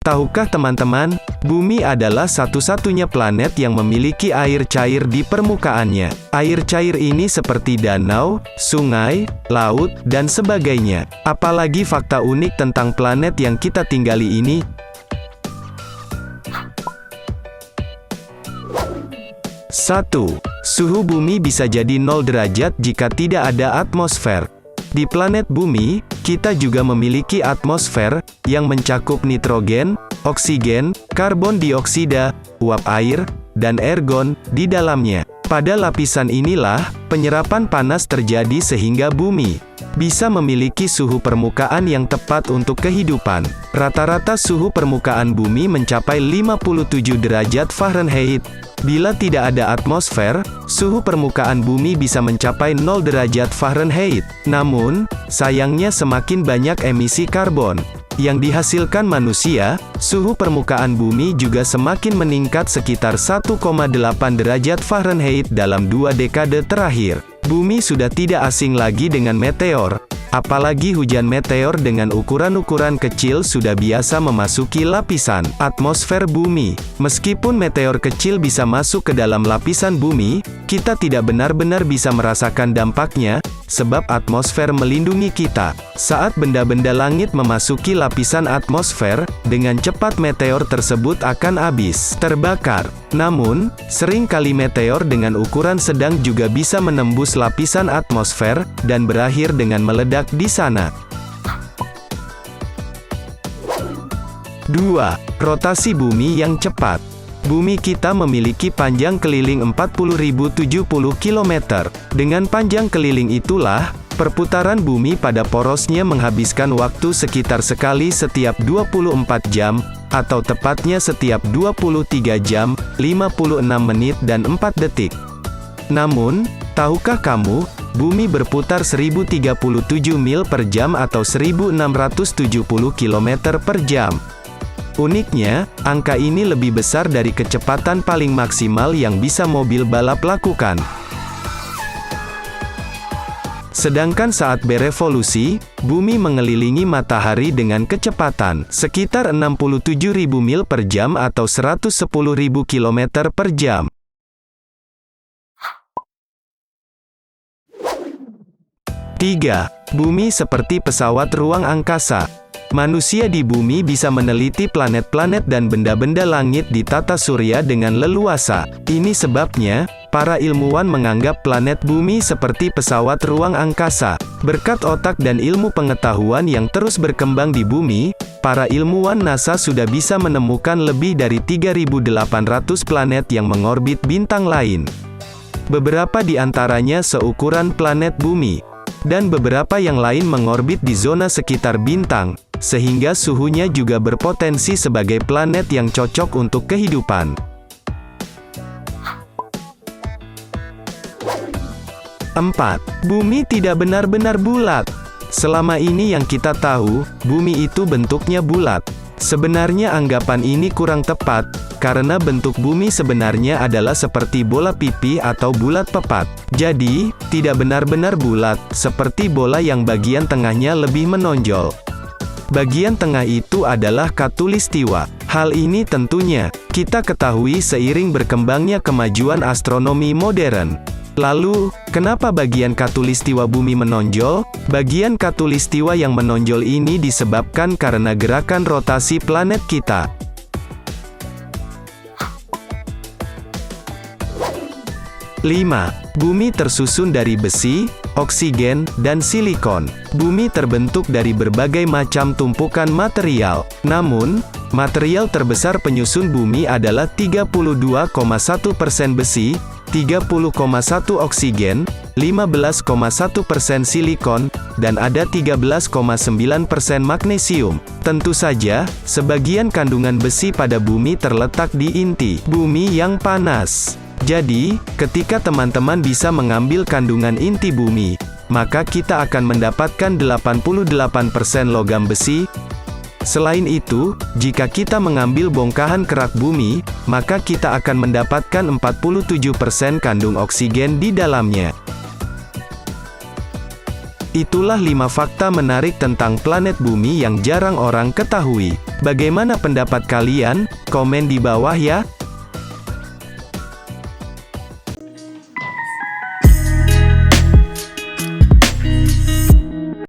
Tahukah teman-teman, Bumi adalah satu-satunya planet yang memiliki air cair di permukaannya. Air cair ini seperti danau, sungai, laut, dan sebagainya. Apalagi fakta unik tentang planet yang kita tinggali ini? 1. Suhu bumi bisa jadi 0 derajat jika tidak ada atmosfer. Di planet bumi, kita juga memiliki atmosfer, yang mencakup nitrogen, oksigen, karbon dioksida, uap air, dan argon, di dalamnya. Pada lapisan inilah, penyerapan panas terjadi sehingga bumi bisa memiliki suhu permukaan yang tepat untuk kehidupan. Rata-rata suhu permukaan bumi mencapai 57 derajat Fahrenheit. Bila tidak ada atmosfer, suhu permukaan bumi bisa mencapai 0 derajat Fahrenheit. Namun, sayangnya semakin banyak emisi karbon yang dihasilkan manusia, suhu permukaan bumi juga semakin meningkat sekitar 1,8 derajat Fahrenheit dalam 2 dekade terakhir. Bumi sudah tidak asing lagi dengan meteor. Apalagi hujan meteor dengan ukuran-ukuran kecil sudah biasa memasuki lapisan atmosfer bumi. Meskipun meteor kecil bisa masuk ke dalam lapisan bumi, kita tidak benar-benar bisa merasakan dampaknya, sebab atmosfer melindungi kita. Saat benda-benda langit memasuki lapisan atmosfer, dengan cepat meteor tersebut akan habis terbakar. Namun, sering kali meteor dengan ukuran sedang juga bisa menembus lapisan atmosfer, dan berakhir dengan meledak di sana. 2. Rotasi bumi yang cepat. Bumi kita memiliki panjang keliling 40.070 km. Dengan panjang keliling itulah, perputaran bumi pada porosnya menghabiskan waktu sekitar sekali setiap 24 jam, atau tepatnya setiap 23 jam, 56 menit dan 4 detik. Namun, tahukah kamu, bumi berputar 1037 mil per jam atau 1670 km per jam. Uniknya, angka ini lebih besar dari kecepatan paling maksimal yang bisa mobil balap lakukan. Sedangkan saat berevolusi, bumi mengelilingi matahari dengan kecepatan sekitar 67.000 mil per jam atau 110.000 km per jam. 3. Bumi seperti pesawat ruang angkasa. Manusia di bumi bisa meneliti planet-planet dan benda-benda langit di tata surya dengan leluasa. Ini sebabnya, para ilmuwan menganggap planet bumi seperti pesawat ruang angkasa. Berkat otak dan ilmu pengetahuan yang terus berkembang di bumi, para ilmuwan NASA sudah bisa menemukan lebih dari 3.800 planet yang mengorbit bintang lain. Beberapa di antaranya seukuran planet bumi, dan beberapa yang lain mengorbit di zona sekitar bintang, sehingga suhunya juga berpotensi sebagai planet yang cocok untuk kehidupan. 4. Bumi tidak benar-benar bulat. Selama ini yang kita tahu, bumi itu bentuknya bulat. Sebenarnya anggapan ini kurang tepat, karena bentuk bumi sebenarnya adalah seperti bola pipi atau bulat pepat. Jadi, tidak benar-benar bulat, seperti bola yang bagian tengahnya lebih menonjol. Bagian tengah itu adalah khatulistiwa. Hal ini tentunya kita ketahui seiring berkembangnya kemajuan astronomi modern. Lalu, kenapa bagian khatulistiwa bumi menonjol? Bagian khatulistiwa yang menonjol ini disebabkan karena gerakan rotasi planet kita. 5. Bumi tersusun dari besi, oksigen, dan silikon. Bumi terbentuk dari berbagai macam tumpukan material. Namun, material terbesar penyusun bumi adalah 32,1% besi, 30,1% oksigen, 15,1% silikon, dan ada 13,9% magnesium. Tentu saja, sebagian kandungan besi pada bumi terletak di inti bumi yang panas. Jadi, ketika teman-teman bisa mengambil kandungan inti bumi, maka kita akan mendapatkan 88% logam besi. Selain itu, jika kita mengambil bongkahan kerak bumi, maka kita akan mendapatkan 47% kandung oksigen di dalamnya. Itulah 5 fakta menarik tentang planet bumi yang jarang orang ketahui. Bagaimana pendapat kalian? Komen di bawah ya.